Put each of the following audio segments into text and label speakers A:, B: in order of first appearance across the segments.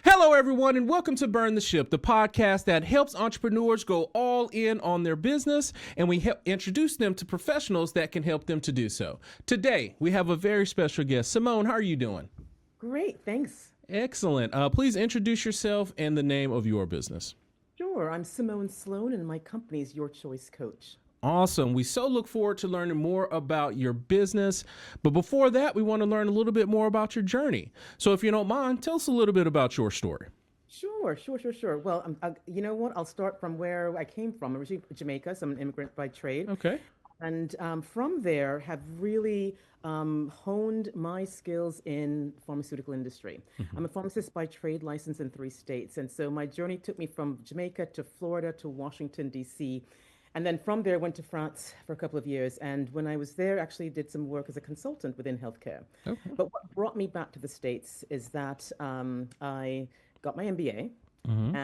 A: Hello, everyone, and welcome to Burn the Ship, the podcast that helps entrepreneurs go all in on their business, and we help introduce them to professionals that can help them to do so. Today, we have a very special guest. Simone, how are you doing?
B: Great, thanks.
A: Excellent. Please introduce yourself and the name of your business.
B: Sure, I'm Simone Sloan, and my company is Your Choice Coach.
A: Awesome. We so look forward to learning more about your business. But before that, we want to learn a little bit more about your journey. So if you don't mind, tell us a little bit about your story.
B: Sure. Well, you know what? I'll start from where I came from. I'm originally from Jamaica, so I'm an immigrant by trade.
A: Okay.
B: And from there, have really honed my skills in pharmaceutical industry. I'm a pharmacist by trade, licensed in 3 states. And so my journey took me from Jamaica to Florida to Washington, D.C., and then from there, went to France for a couple of years. And when I was there, actually did some work as a consultant within healthcare.
A: Okay.
B: But what brought me back to the States is that I got my MBA.
A: Mm-hmm.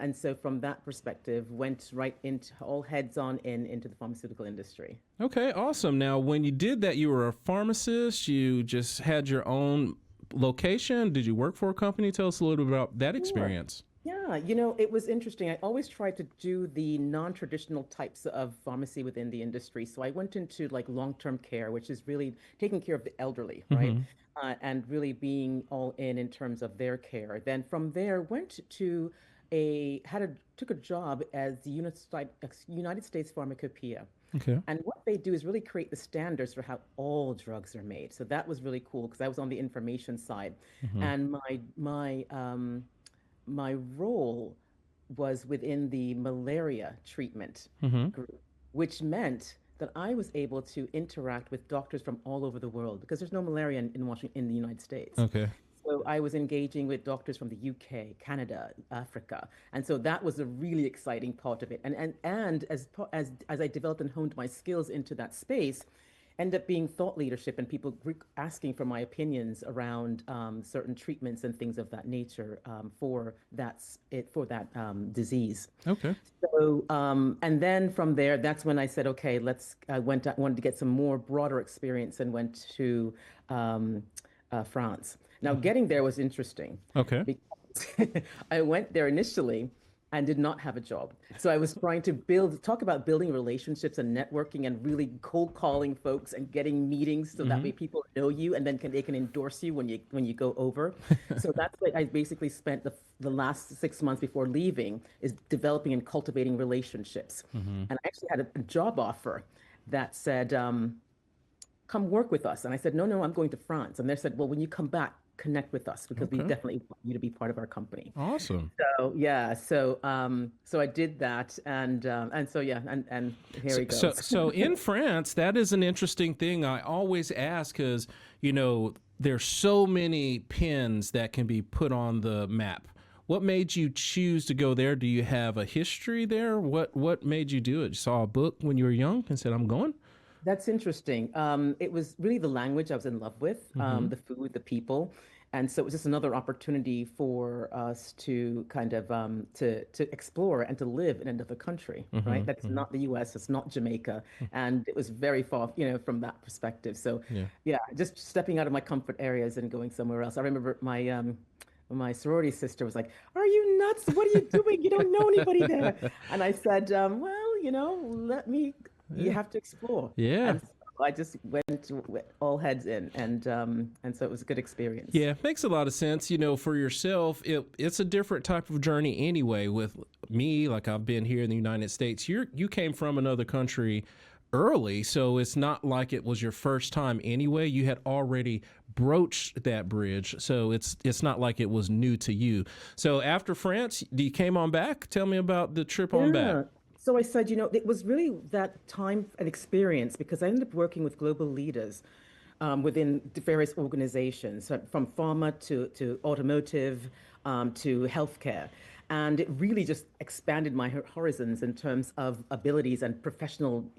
B: And so from that perspective, went right into all heads on into the pharmaceutical industry.
A: Okay, awesome. Now, when you did that, you were a pharmacist. You just had your own location. Did you work for a company? Tell us a little bit about that
B: Sure.
A: experience.
B: Yeah, it was interesting. I always tried to do the non-traditional types of pharmacy within the industry. So I went into like long-term care, which is really taking care of the elderly, right?
A: Mm-hmm.
B: And really being all in terms of their care. Then from there, went to took a job as the United States Pharmacopoeia.
A: Okay.
B: And what they do is really create the standards for how all drugs are made. So that was really cool because I was on the information side,
A: Mm-hmm.
B: and my role was within the malaria treatment
A: Mm-hmm.
B: group, which meant that I was able to interact with doctors from all over the world because there's no malaria in Washington, in the United States.
A: Okay.
B: So I was engaging with doctors from the UK, Canada, Africa, and so that was a really exciting part of it. And as I developed and honed my skills into that space, end up being thought leadership and people asking for my opinions around certain treatments and things of that nature for that disease.
A: Okay.
B: So and then from there, that's when I said, okay, I wanted to get some more broader experience and went to France. Now, getting there was interesting
A: Okay.
B: because I went there initially and did not have a job. So I was trying to talk about building relationships and networking and really cold calling folks and getting meetings so that
A: Mm-hmm.
B: way people know you and then they can endorse you when you go over. So that's what I basically spent the last 6 months before leaving is developing and cultivating relationships.
A: Mm-hmm.
B: And I actually had a job offer that said, come work with us. And I said, no, I'm going to France. And they said, well, when you come back, connect with us because we
A: Okay.
B: definitely want you to be part of our company.
A: Awesome.
B: So yeah, so I did that, and so yeah, and here
A: So,
B: he
A: so,
B: goes.
A: so in France, that is an interesting thing. I always ask because, there's so many pins that can be put on the map. What made you choose to go there? Do you have a history there? What made you do it? You saw a book when you were young and said, I'm going?
B: That's interesting. It was really the language I was in love with,
A: Mm-hmm.
B: the food, the people, and so it was just another opportunity for us to kind of to explore and to live in another country,
A: Mm-hmm.
B: right? That's
A: Mm-hmm.
B: not the U.S., it's not Jamaica, and it was very far, from that perspective. So,
A: Yeah.
B: yeah, just stepping out of my comfort areas and going somewhere else. I remember my sorority sister was like, "Are you nuts? What are you doing? You don't know anybody there." And I said, "Well, let me. You
A: Yeah.
B: have to explore."
A: Yeah.
B: And so I just went all heads in, and so it was a good experience.
A: Yeah, makes a lot of sense. For yourself, it's a different type of journey anyway. With me, like I've been here in the United States, you came from another country early, so it's not like it was your first time anyway. You had already broached that bridge, so it's not like it was new to you. So after France, you came on back. Tell me about the trip on back.
B: Yeah. So I said, it was really that time and experience because I ended up working with global leaders within the various organizations, so from pharma to automotive to healthcare. And it really just expanded my horizons in terms of abilities and professional,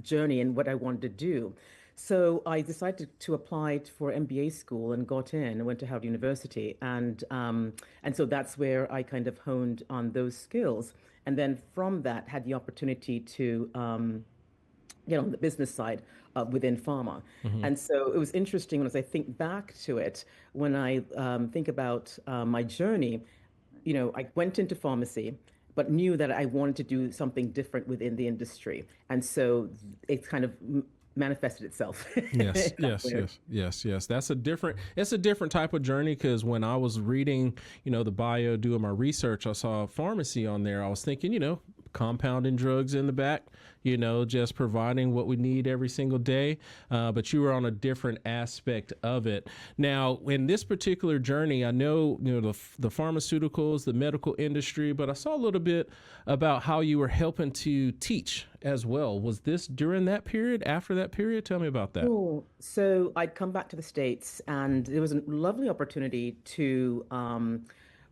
B: journey and what I wanted to do. So I decided to apply for MBA school and got in. and went to Howard University, and so that's where I kind of honed on those skills. And then from that, had the opportunity to on the business side within pharma.
A: Hmm.
B: And so it was interesting as I think back to it, when I think about my journey, I went into pharmacy, but knew that I wanted to do something different within the industry. And so it kind of manifested itself
A: Yes,
B: in that
A: yes,
B: way.
A: yes, yes, yes. It's a different type of journey because when I was reading, the bio, doing my research, I saw pharmacy on there. I was thinking, compounding drugs in the back, just providing what we need every single day. But you were on a different aspect of it. Now, in this particular journey, I know, the pharmaceuticals, the medical industry, but I saw a little bit about how you were helping to teach as well. Was this during that period, after that period? Tell me about that.
B: Oh, so I'd come back to the States, and there was a lovely opportunity to,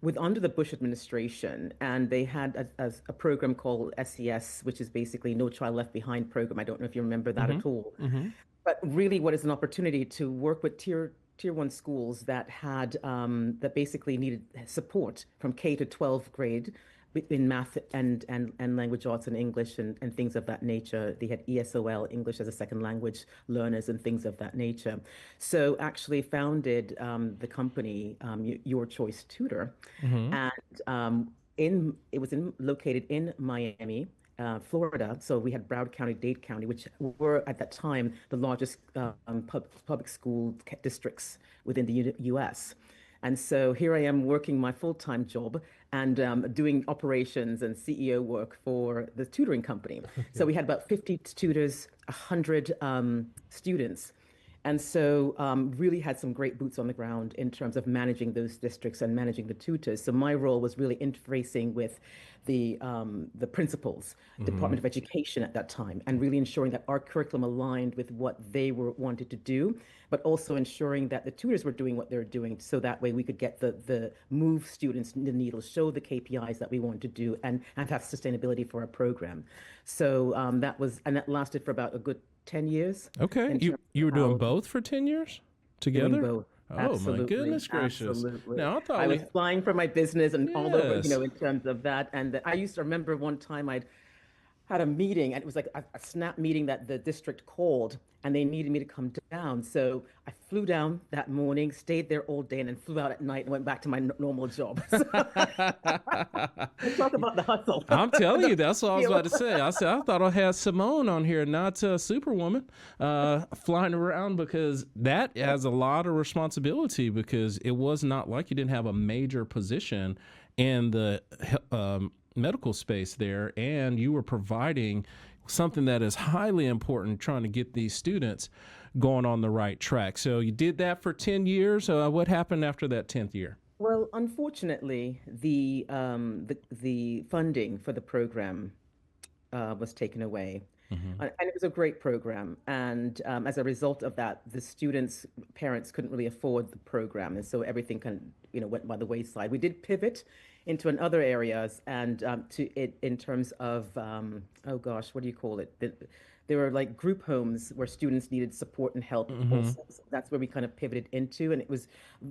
B: with under the Bush administration, and they had a program called SES, which is basically No Child Left Behind program. I don't know if you remember that
A: Mm-hmm.
B: at all.
A: Mm-hmm.
B: But really, what is an opportunity to work with tier one schools that had that basically needed support from K to 12th grade in math and language arts and English and things of that nature. They had ESOL, English as a second language learners and things of that nature. So actually founded the company Your Choice Tutor,
A: Mm-hmm.
B: and in it was located in Miami, Florida. So we had Broward County, Dade County, which were at that time the largest public school districts within the U.S. And so here I am working my full-time job and doing operations and CEO work for the tutoring company. So
A: Okay.
B: we had about 50 tutors, 100 students. And so really had some great boots on the ground in terms of managing those districts and managing the tutors. So my role was really interfacing with the principals,
A: Mm-hmm.
B: Department of Education at that time, and really ensuring that our curriculum aligned with what they were wanted to do, but also ensuring that the tutors were doing what they were doing, so that way we could get the move students the needle, show the KPIs that we wanted to do, and have sustainability for our program. So that lasted for about a good 10 years
A: Okay.
B: in
A: You
B: terms of
A: you were doing
B: how
A: both for 10 years
B: doing
A: together?
B: both.
A: Oh my
B: Absolutely,
A: goodness gracious.
B: absolutely.
A: Now I thought
B: I was
A: we
B: flying for my business and all over,
A: yes.
B: in terms of that. And I used to remember one time I'd had a meeting, and it was like a snap meeting that the district called, and they needed me to come down. So I flew down that morning, stayed there all day, and then flew out at night and went back to my normal job. So talk about the hustle,
A: I'm telling
B: the
A: you, that's what I was
B: skill.
A: about to say. I said I thought I had Simone on here, not Superwoman, flying around because that has a lot of responsibility because it was not like you didn't have a major position in the medical space there, and you were providing something that is highly important, trying to get these students going on the right track. So you did that for 10 years. What happened after that 10th year?
B: Well, unfortunately, the funding for the program was taken away.
A: Hmm.
B: And it was a great program. And as a result of that, the students' parents couldn't really afford the program. And so everything kind of, went by the wayside. We did pivot into in other areas and to it in terms of, oh gosh, what do you call it? There were like group homes where students needed support and help
A: Hmm.
B: also. So that's where we kind of pivoted into. And it was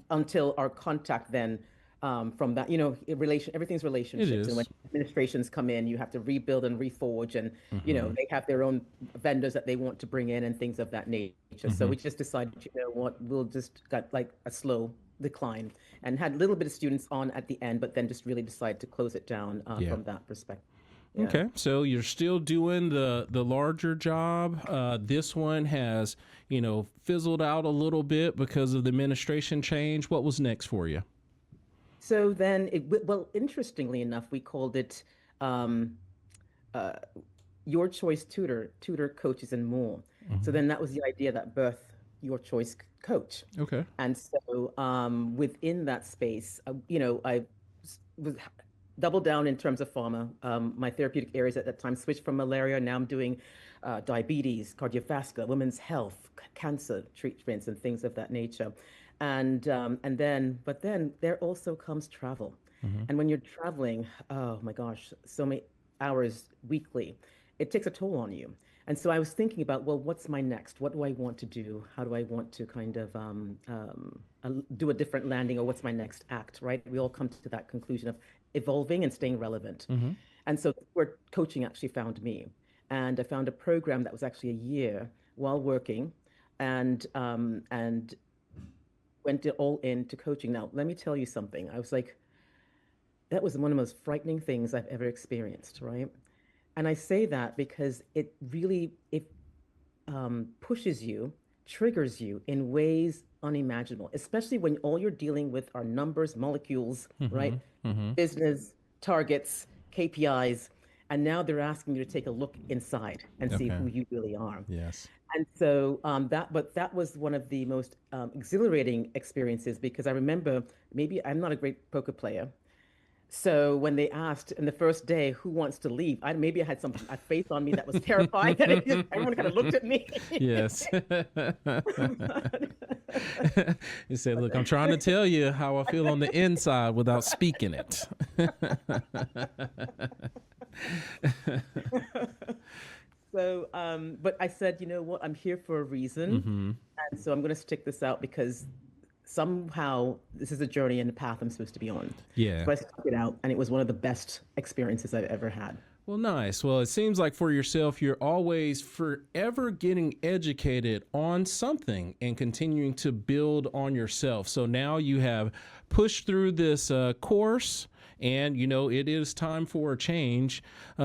B: until our contact then from that, everything's
A: It
B: relationships. And when
A: is.
B: administrations come in, you have to rebuild and reforge, and
A: Hmm.
B: they have their own vendors that they want to bring in and things of that nature. So
A: Hmm.
B: we just decided, what, we'll just got like a slow decline and had a little bit of students on at the end, but then just really decided to close it down
A: Yeah.
B: from that perspective. Yeah.
A: Okay, so you're still doing the larger job. This one has, fizzled out a little bit because of the administration change. What was next for you?
B: So then well, interestingly enough, we called it um, uh, Your Choice Tutor Coaches and More. So
A: Hmm.
B: then that was the idea that birthed Your Choice Coach.
A: Okay.
B: And so within that space, I was doubled down in terms of pharma. My therapeutic areas at that time switched from malaria. Now I'm doing diabetes, cardiovascular, women's health, cancer treatments, and things of that nature. But then there also comes travel.
A: Hmm.
B: And when you're traveling, oh my gosh, so many hours weekly, it takes a toll on you. And so I was thinking about, well, what's my next? What do I want to do? How do I want to kind of do a different landing, or what's my next act, right? We all come to that conclusion of evolving and staying relevant.
A: Hmm.
B: And so where coaching actually found me. and I found a program that was actually a year while working, and went all into coaching. Now, let me tell you something. I was like, that was one of the most frightening things I've ever experienced, right? And I say that because it pushes you, triggers you in ways unimaginable, especially when all you're dealing with are numbers, molecules,
A: Mm-hmm.
B: right?
A: Mm-hmm.
B: Business, targets, KPIs. And now they're asking you to take a look inside and see
A: Okay.
B: who you really are.
A: Yes.
B: And so but that was one of the most exhilarating experiences because I remember maybe I'm not a great poker player. So when they asked in the first day who wants to leave, maybe I had a face on me that was terrifying, and everyone kind of looked at me.
A: Yes. You said, "Look, I'm trying to tell you how I feel on the inside without speaking it."
B: So, but I said, you know what? I'm here for a reason,
A: Mm-hmm.
B: and so I'm going to stick this out because somehow this is a journey and a path I'm supposed to be on.
A: Yeah.
B: So I stuck it out, and it was one of the best experiences I've ever had.
A: Well, nice. Well, it seems like for yourself, you're always forever getting educated on something and continuing to build on yourself. So now you have pushed through this course, and it is time for a change.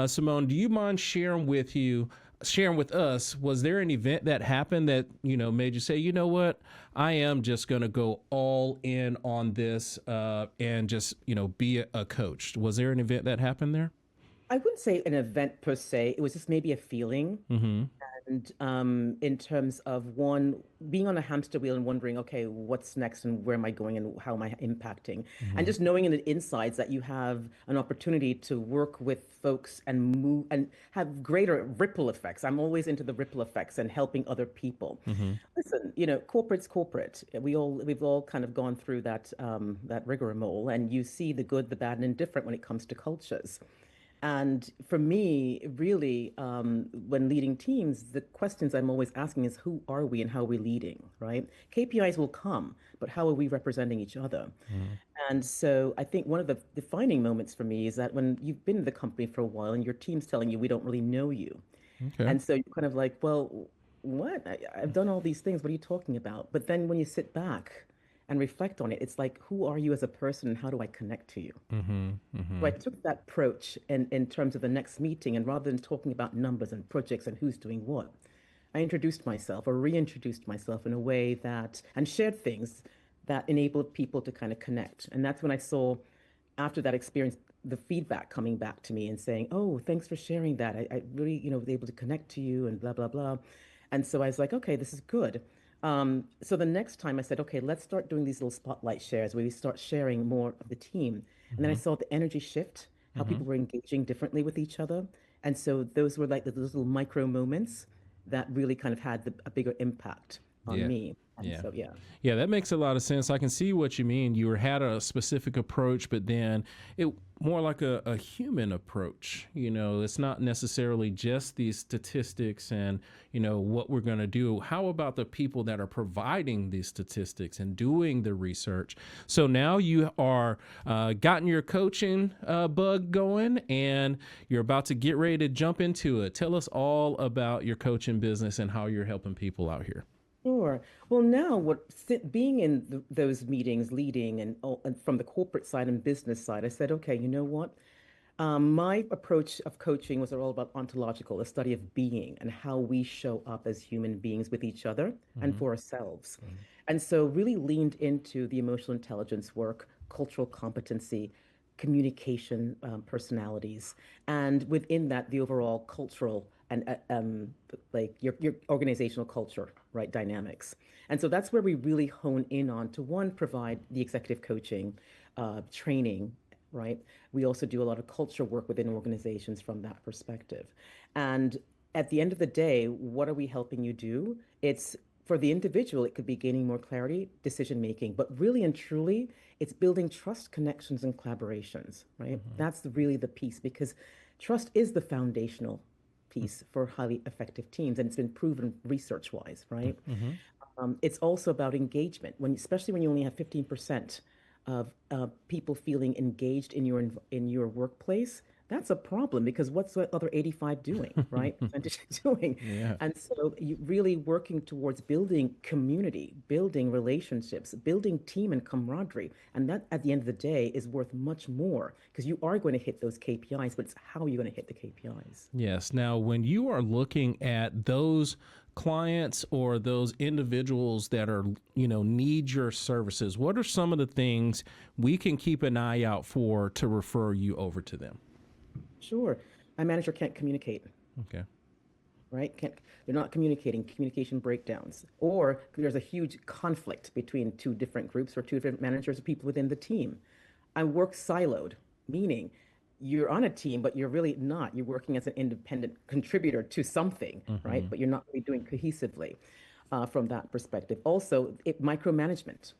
A: Simone, do you mind sharing with us? Was there an event that happened that made you say, you know what, I am just going to go all in on this and just be a coach? Was there an event that happened there?
B: I wouldn't say an event per se. It was just maybe a feeling.
A: Mm-hmm.
B: And in terms of one being on a hamster wheel and wondering, okay, what's next and where am I going and how am I impacting? And
A: Mm-hmm.
B: just knowing in the insides that you have an opportunity to work with folks and move and have greater ripple effects. I'm always into the ripple effects and helping other people.
A: Mm-hmm.
B: Listen, corporate's corporate. We've all kind of gone through that rigmarole, and you see the good, the bad, and indifferent when it comes to cultures. And for me, really, when leading teams, the questions I'm always asking is who are we and how are we leading, right? KPIs will come, but how are we representing each other?
A: Mm-hmm.
B: And so I think one of the defining moments for me is that when you've been in the company for a while and your team's telling you we don't really know you.
A: Okay.
B: And so you're kind of like, well, what? I've done all these things. What are you talking about? But then when you sit back and reflect on it, it's like, who are you as a person and how do I connect to you?
A: Mm-hmm.
B: So I
A: Mm-hmm.
B: took that approach in terms of the next meeting, and rather than talking about numbers and projects and who's doing what, I introduced myself or reintroduced myself in a way that, and shared things that enabled people to kind of connect. And that's when I saw, after that experience, the feedback coming back to me and saying, oh, thanks for sharing that. I really, was able to connect to you and blah, blah, blah. And so I was like, okay, this is good. So the next time I said, okay, let's start doing these little spotlight shares where we start sharing more of the team. And then I
A: Mm-hmm.
B: saw the energy shift, how
A: Mm-hmm.
B: people were engaging differently with each other. And so those were like those little micro moments that really kind of had a bigger impact on
A: Yeah.
B: me. And
A: Yeah.
B: so, yeah.
A: Yeah, that makes a lot of sense. I can see what you mean. Had a specific approach, but then it more like a human approach. It's not necessarily just these statistics and what we're going to do. How about the people that are providing these statistics and doing the research? So now you are gotten your coaching bug going, and you're about to get ready to jump into it. Tell us all about your coaching business and how you're helping people out here.
B: Sure. Well, now being in those meetings, leading and from the corporate side and business side, I said, okay, you know what? My approach of coaching was all about ontological, the study of being and how we show up as human beings with each other and
A: Mm-hmm.
B: for ourselves. And so really leaned into the emotional intelligence work, cultural competency, communication, personalities, and within that, the overall cultural and like your organizational culture, right, dynamics. And so that's where we really hone in on to one, provide the executive coaching, training, right? We also do a lot of culture work within organizations from that perspective. And at the end of the day, what are we helping you do? It's for the individual, it could be gaining more clarity, decision making, but really and truly, it's building trust, connections, and collaborations, right?
A: Mm-hmm.
B: That's really the piece because trust is the foundational piece for highly effective teams, and it's been proven research wise, right?
A: Mm-hmm.
B: It's also about engagement, especially when you only have 15% of people feeling engaged in your workplace. that's a problem because what's the other 85 doing, right? Percentage doing.
A: Yeah.
B: And so you really working towards building community, building relationships, building team and camaraderie. And that at the end of the day is worth much more because you are going to hit those KPIs, but it's how you're going to hit the KPIs.
A: Yes. Now, when you are looking at those clients or those individuals that are, need your services, what are some of the things we can keep an eye out for to refer you over to them?
B: Sure. My manager can't communicate,
A: Okay.
B: right? Can't, they're not communicating, communication breakdowns. Or there's a huge conflict between two different groups or two different managers or people within the team. I work siloed, meaning you're on a team, but you're really not. You're working as an independent contributor to something, right?
A: Hmm.
B: But you're not really doing cohesively from that perspective. Also, micromanagement.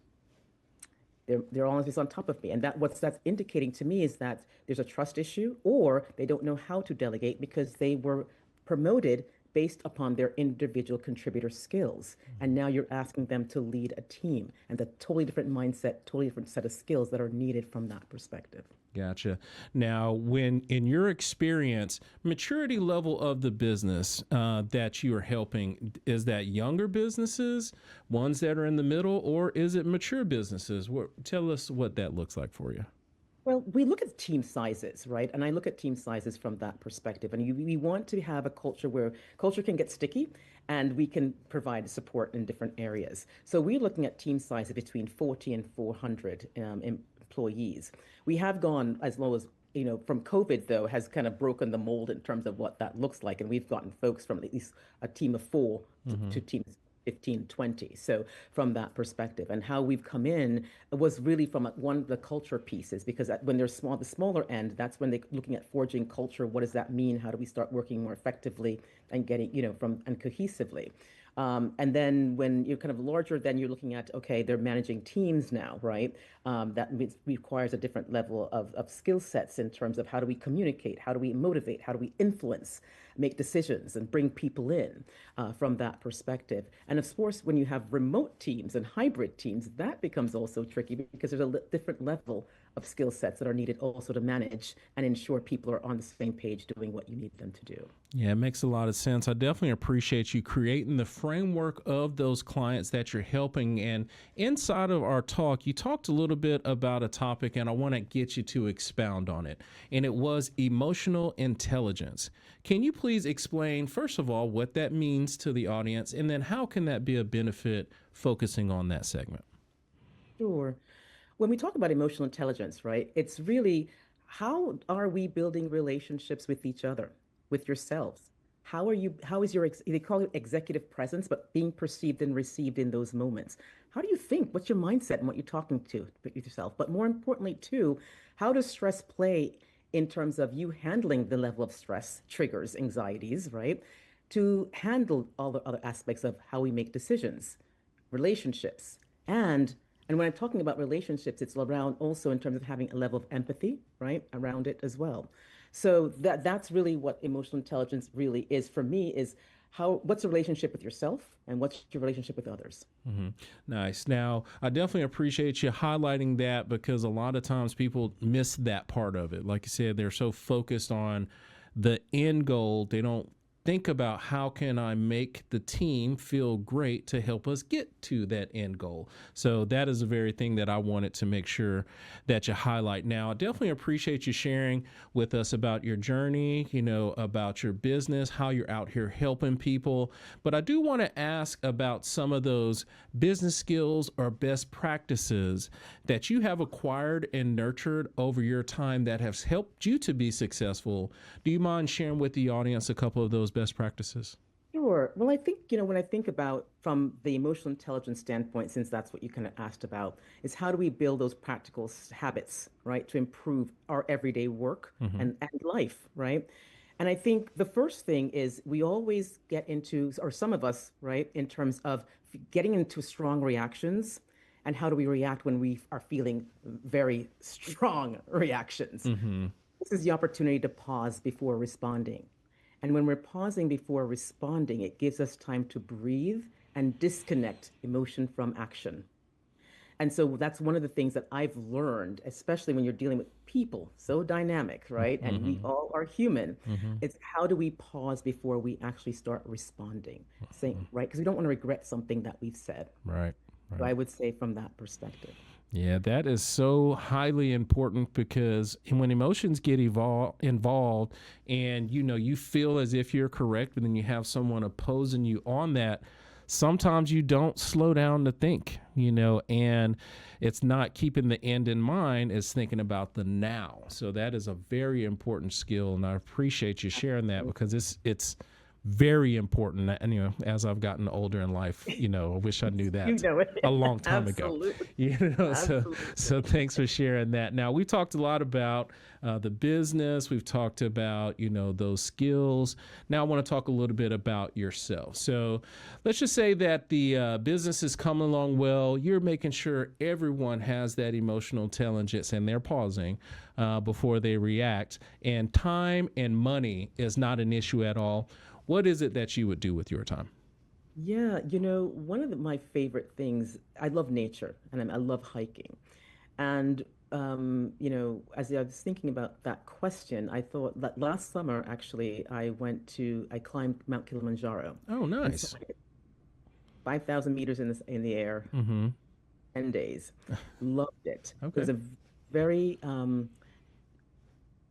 B: They're always on top of me. And that's indicating to me is that there's a trust issue or they don't know how to delegate because they were promoted based upon their individual contributor skills. And now you're asking them to lead a team and a totally different mindset, totally different set of skills that are needed from that perspective.
A: Gotcha. Now, when in your experience, maturity level of the business that you are helping, is that younger businesses, ones that are in the middle, or is it mature businesses? Tell us what that looks like for you.
B: Well, we look at team sizes, right? And I look at team sizes from that perspective. And we want to have a culture where culture can get sticky and we can provide support in different areas. So we're looking at team sizes between 40 and 400 employees. We have gone as low as from COVID, though, has kind of broken the mold in terms of what that looks like. And we've gotten folks from at least a team of four to teams 15, 20. So from that perspective and how we've come in was really from one of the culture pieces, because when they're small, the smaller end, that's when they're looking at forging culture. What does that mean? How do we start working more effectively and getting, and cohesively? And then when you're kind of larger, then you're looking at, okay, they're managing teams now, right? That requires a different level of skill sets in terms of how do we communicate? How do we motivate? How do we influence, make decisions and bring people in from that perspective? And of course, when you have remote teams and hybrid teams, that becomes also tricky because there's a different level of skill sets that are needed also to manage and ensure people are on the same page doing what you need them to do.
A: Yeah, it makes a lot of sense. I definitely appreciate you creating the framework of those clients that you're helping. And inside of our talk, you talked a little bit about a topic, and I want to get you to expound on it. And it was emotional intelligence. Can you please explain, first of all, what that means to the audience, and then how can that be a benefit focusing on that segment?
B: Sure. When we talk about emotional intelligence, right, it's really how are we building relationships with each other, with yourselves? How is they call it executive presence, but being perceived and received in those moments. How do you think? What's your mindset and what you're talking to with yourself? But more importantly, too, how does stress play in terms of you handling the level of stress, triggers, anxieties, right? To handle all the other aspects of how we make decisions, relationships, and and when I'm talking about relationships, it's around also in terms of having a level of empathy, right, around it as well. So that's really what emotional intelligence really is for me is what's the relationship with yourself and what's your relationship with others?
A: Hmm. Nice. Now, I definitely appreciate you highlighting that because a lot of times people miss that part of it. Like you said, they're so focused on the end goal, they don't think about how can I make the team feel great to help us get to that end goal. So that is the very thing that I wanted to make sure that you highlight. Now, I definitely appreciate you sharing with us about your journey, about your business, how you're out here helping people. But I do want to ask about some of those business skills or best practices that you have acquired and nurtured over your time that has helped you to be successful. Do you mind sharing with the audience a couple of those best practices?
B: Sure. Well, I think, when I think about from the emotional intelligence standpoint, since that's what you kind of asked about, is how do we build those practical habits, right, to improve our everyday work
A: Hmm.
B: and life, right? And I think the first thing is we always get into, or some of us, right, in terms of getting into strong reactions and how do we react when we are feeling very strong reactions.
A: Hmm.
B: This is the opportunity to pause before responding. And when we're pausing before responding, it gives us time to breathe and disconnect emotion from action. And so that's one of the things that I've learned, especially when you're dealing with people so dynamic, right? And we
A: Mm-hmm.
B: all are human.
A: Mm-hmm.
B: It's how do we pause before we actually start responding, saying, right? Because we don't want to regret something that we've said.
A: Right.
B: So
A: Right.
B: I would say from that perspective.
A: Yeah, that is so highly important because when emotions get involved and you feel as if you're correct, but then you have someone opposing you on that, sometimes you don't slow down to think, and it's not keeping the end in mind, it's thinking about the now. So that is a very important skill, and I appreciate you sharing that because it's very important. And as I've gotten older in life, I wish I knew
B: You
A: that
B: know it.
A: a long time ago.
B: Absolutely.
A: So
B: Absolutely.
A: thanks for sharing that. Now we talked a lot about the business. We've talked about those skills. Now I want to talk a little bit about yourself. So let's just say that the business is coming along well. You're making sure everyone has that emotional intelligence and they're pausing before they react. And time and money is not an issue at all. What is it that you would do with your time?
B: Yeah, one of my favorite things, I love nature and I love hiking. And, as I was thinking about that question, I thought that last summer, actually, I climbed Mount Kilimanjaro.
A: Oh,
B: And so
A: nice.
B: I did 5,000 meters in the air,
A: Mm-hmm.
B: 10 days. Loved it. It was
A: Okay.
B: a very, I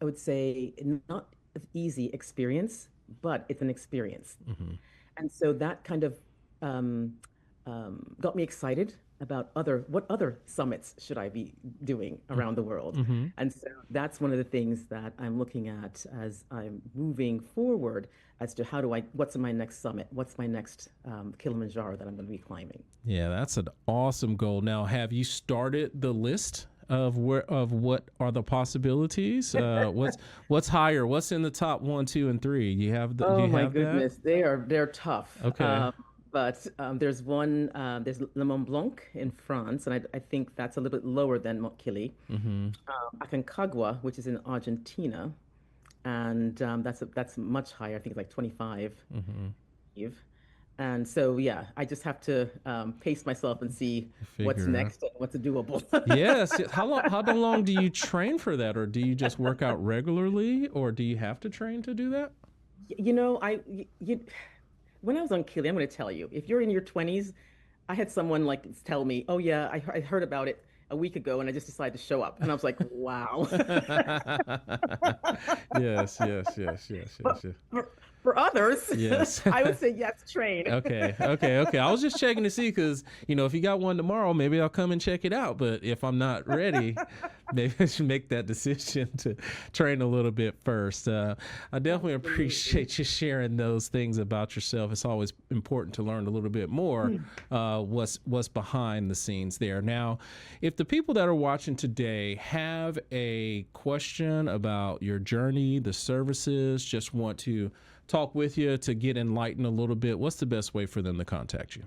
B: would say, not an easy experience, but it's an experience.
A: Mm-hmm.
B: And so that kind of um, got me excited about what other summits should I be doing around the world.
A: Mm-hmm.
B: And so that's one of the things that I'm looking at as I'm moving forward as to what's my next summit? What's my next Kilimanjaro that I'm going to be climbing?
A: Yeah, that's an awesome goal. Now, have you started the list of what are the possibilities? What's higher? What's in the top one, two, and three? Do
B: Oh
A: you
B: my
A: have that?
B: goodness, they're tough.
A: Okay.
B: But there's Le Mont Blanc in France, and I think that's a little bit lower than Mont Kili.
A: Mm-hmm.
B: Aconcagua, which is in Argentina, and that's much higher. I think it's like 25.
A: Mm-hmm.
B: And so, yeah, I just have to pace myself and see what's
A: Figure it out.
B: next and what's doable.
A: Yes. How long do you train for that, or do you just work out regularly, or do you have to train to do that?
B: You know, when I was on Kili, I'm going to tell you, if you're in your 20s, I had someone like tell me, "Oh yeah, I heard about it a week ago, and I just decided to show up." And I was like, "Wow."
A: Yes. Yes. Yes. Yes. Yes.
B: But
A: Yes.
B: for others,
A: Yes.
B: I would say yes, train.
A: Okay. I was just checking to see because if you got one tomorrow, maybe I'll come and check it out. But if I'm not ready, maybe I should make that decision to train a little bit first. I definitely
B: Absolutely.
A: appreciate you sharing those things about yourself. It's always important to learn a little bit more what's behind the scenes there. Now, if the people that are watching today have a question about your journey, the services, just want to talk with you to get enlightened a little bit, what's the best way for them to contact you?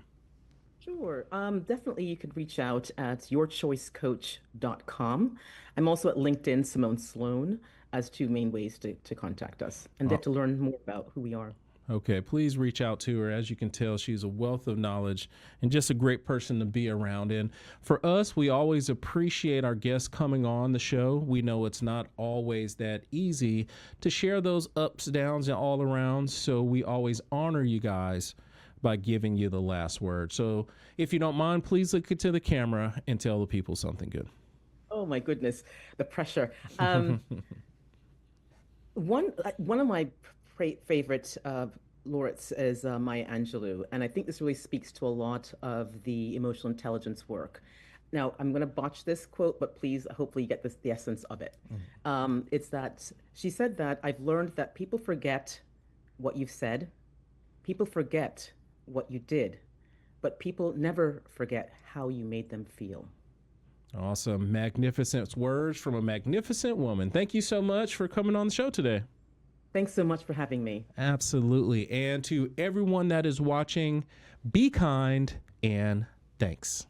B: Sure. Definitely you could reach out at yourchoicecoach.com. I'm also at LinkedIn, Simone Sloan, as two main ways to contact us and
A: Uh,
B: get to learn more about who we are.
A: Okay, please reach out to her. As you can tell, she's a wealth of knowledge and just a great person to be around. And for us, we always appreciate our guests coming on the show. We know it's not always that easy to share those ups, downs, and all around. So we always honor you guys by giving you the last word. So if you don't mind, please look into the camera and tell the people something good.
B: Oh my goodness, the pressure. One of my favorite laureates is Maya Angelou, and I think this really speaks to a lot of the emotional intelligence work. Now, I'm going to botch this quote, but please, hopefully, you get the essence of it. It's that she said that I've learned that people forget what you've said, people forget what you did, but people never forget how you made them feel.
A: Awesome. Magnificent words from a magnificent woman. Thank you so much for coming on the show today.
B: Thanks so much for having me.
A: Absolutely. And to everyone that is watching, be kind and thanks.